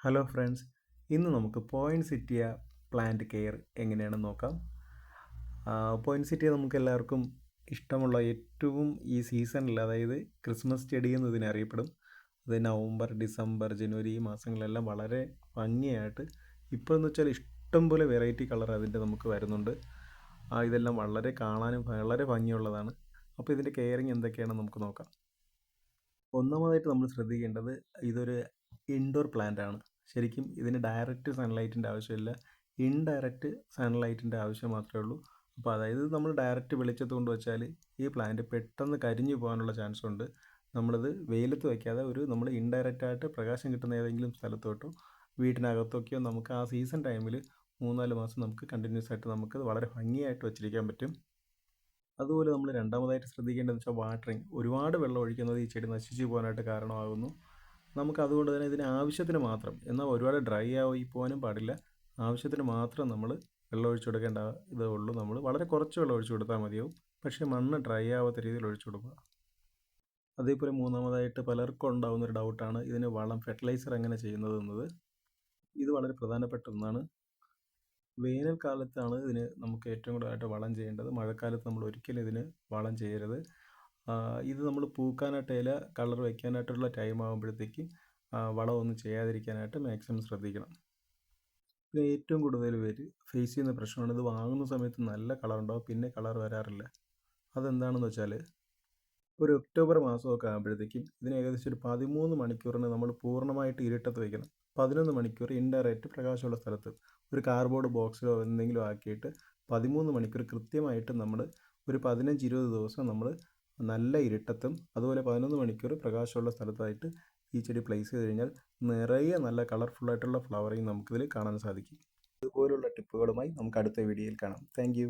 Hello friends, ഇന്ന് നമുക്ക് പോയിൻസിറ്റിയ plant care എങ്ങനെയാണെന്ന് നോക്കാം. പോയിൻസിറ്റിയ നമുക്ക് എല്ലാവർക്കും ഇഷ്ടമുള്ള ഏറ്റവും ഈ സീസണിൽ, അതായത് ക്രിസ്മസ് ചെടി എന്ന് ഇതിനെ അറിയപ്പെടും. അത് നവംബർ, ഡിസംബർ, ജനുവരി ഈ മാസങ്ങളിലെല്ലാം വളരെ ഭംഗിയായിട്ട്, ഇപ്പോൾ എന്ന് വെച്ചാൽ ഇഷ്ടംപോലെ വെറൈറ്റി കളർ അതിൻ്റെ നമുക്ക് വരുന്നുണ്ട്. ഇതെല്ലാം വളരെ കാണാനും വളരെ ഭംഗിയുള്ളതാണ്. അപ്പോൾ ഇതിൻ്റെ കെയറിങ് എന്തൊക്കെയാണെന്ന് നമുക്ക് നോക്കാം. ഒന്നാമതായിട്ട് നമ്മൾ ശ്രദ്ധിക്കേണ്ടത്, ഇതൊരു ഇൻഡോർ പ്ലാന്റ് ആണ്. ശരിക്കും ഇതിന് ഡയറക്റ്റ് സൺലൈറ്റിൻ്റെ ആവശ്യമില്ല, ഇൻഡയറക്റ്റ് സൺലൈറ്റിൻ്റെ ആവശ്യം മാത്രമേ ഉള്ളൂ. അപ്പോൾ അതായത് നമ്മൾ ഡയറക്റ്റ് വെളിച്ചത്ത് കൊണ്ട് വെച്ചാൽ ഈ പ്ലാന്റ് പെട്ടെന്ന് കരിഞ്ഞു പോകാനുള്ള ചാൻസ് ഉണ്ട്. നമ്മളിത് വെയിലത്ത് വയ്ക്കാതെ നമ്മൾ ഇൻഡയറക്റ്റായിട്ട് പ്രകാശം കിട്ടുന്ന ഏതെങ്കിലും സ്ഥലത്തോട്ടോ വീട്ടിനകത്തൊക്കെയോ നമുക്ക് ആ സീസൺ ടൈമിൽ 3-4 മാസം നമുക്ക് കണ്ടിന്യൂസ് ആയിട്ട് നമുക്കത് വളരെ ഭംഗിയായിട്ട് വെച്ചിരിക്കാൻ പറ്റും. അതുപോലെ നമ്മൾ രണ്ടാമതായിട്ട് ശ്രദ്ധിക്കേണ്ടതെന്ന് വെച്ചാൽ വാട്ടറിങ്. ഒരുപാട് വെള്ളം ഒഴിക്കുന്നത് ഈ ചെടി നശിച്ചു പോകാനായിട്ട് കാരണമാകുന്നു. നമുക്ക് അതുകൊണ്ട് തന്നെ ഇതിന് ആവശ്യത്തിന് മാത്രം, എന്നാൽ ഒരുപാട് ഡ്രൈ ആയി പോകാനും പാടില്ല. ആവശ്യത്തിന് മാത്രം നമ്മൾ വെള്ളം ഒഴിച്ചു കൊടുക്കേണ്ട ഇതേ ഉള്ളൂ. നമ്മൾ വളരെ കുറച്ച് വെള്ളം ഒഴിച്ചു കൊടുത്താൽ മതിയാവും. പക്ഷേ മണ്ണ് ഡ്രൈ ആവാത്ത രീതിയിൽ ഒഴിച്ചു കൊടുക്കുക. അതേപോലെ മൂന്നാമതായിട്ട് പലർക്കും ഉണ്ടാകുന്ന ഒരു ഡൗട്ടാണ് ഇതിന് വളം, ഫെർട്ടിലൈസർ എങ്ങനെ ചെയ്യുന്നത് എന്നത്. ഇത് വളരെ പ്രധാനപ്പെട്ട ഒന്നാണ്. വേനൽക്കാലത്താണ് ഇതിന് നമുക്ക് ഏറ്റവും കൂടുതലായിട്ട് വളം ചെയ്യേണ്ടത്. മഴക്കാലത്ത് നമ്മൾ ഒരിക്കലും ഇതിന് വളം ചെയ്യരുത്. ഇത് നമ്മൾ പൂക്കാനായിട്ട് ഇല കളർ വയ്ക്കാനായിട്ടുള്ള ടൈം ആകുമ്പോഴത്തേക്ക് വളമൊന്നും ചെയ്യാതിരിക്കാനായിട്ട് മാക്സിമം ശ്രദ്ധിക്കണം. പിന്നെ ഏറ്റവും കൂടുതൽ പേര് ഫേസ് ചെയ്യുന്ന പ്രശ്നമാണ്, ഇത് വാങ്ങുന്ന സമയത്ത് നല്ല കളർ ഉണ്ടാവും, പിന്നെ കളർ വരാറില്ല. അതെന്താണെന്ന് വെച്ചാൽ, ഒരു ഒക്ടോബർ മാസമൊക്കെ ആകുമ്പോഴത്തേക്കും ഇതിന് ഏകദേശം ഒരു 13 മണിക്കൂറിന് നമ്മൾ പൂർണ്ണമായിട്ട് ഇരുട്ടത്ത് വയ്ക്കണം. 11 മണിക്കൂർ ഇൻഡയറക്റ്റ് പ്രകാശമുള്ള സ്ഥലത്ത് ഒരു കാർഡ്ബോർഡ് ബോക്സിലോ എന്തെങ്കിലും ആക്കിയിട്ട് 13 മണിക്കൂർ കൃത്യമായിട്ട് നമ്മൾ ഒരു 15-20 ദിവസം നമ്മൾ നല്ല ഇരുട്ടത്തും അതുപോലെ 11 മണിക്കൂർ പ്രകാശമുള്ള സ്ഥലത്തായിട്ട് ഈ ചെടി പ്ലേസ് ചെയ്ത് കഴിഞ്ഞാൽ നിറയെ നല്ല കളർഫുള്ളായിട്ടുള്ള ഫ്ലവറിങ് നമുക്കിതിൽ കാണാൻ സാധിക്കും. ഇതുപോലുള്ള ടിപ്പുകളുമായി നമുക്ക് അടുത്ത വീഡിയോയിൽ കാണാം. താങ്ക്